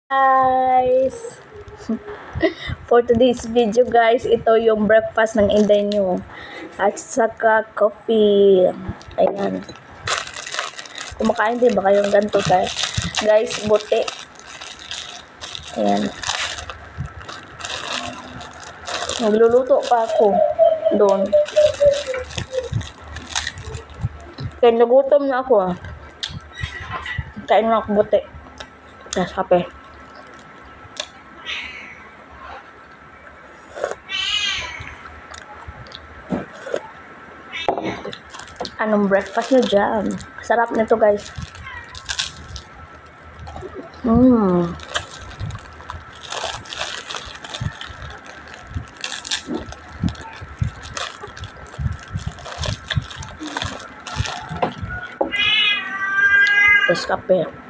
Guys, for today's video guys, ito yung breakfast ng Inday nyo at saka coffee. Ayan, kumakain din ba kayong ganito guys, buti. Ayan, nagluluto pa ako doon kaya nagutom na ako. Kain na ako buti tapos kape. Anong breakfast nyo dyan? Sarap nito guys. Tapos kape.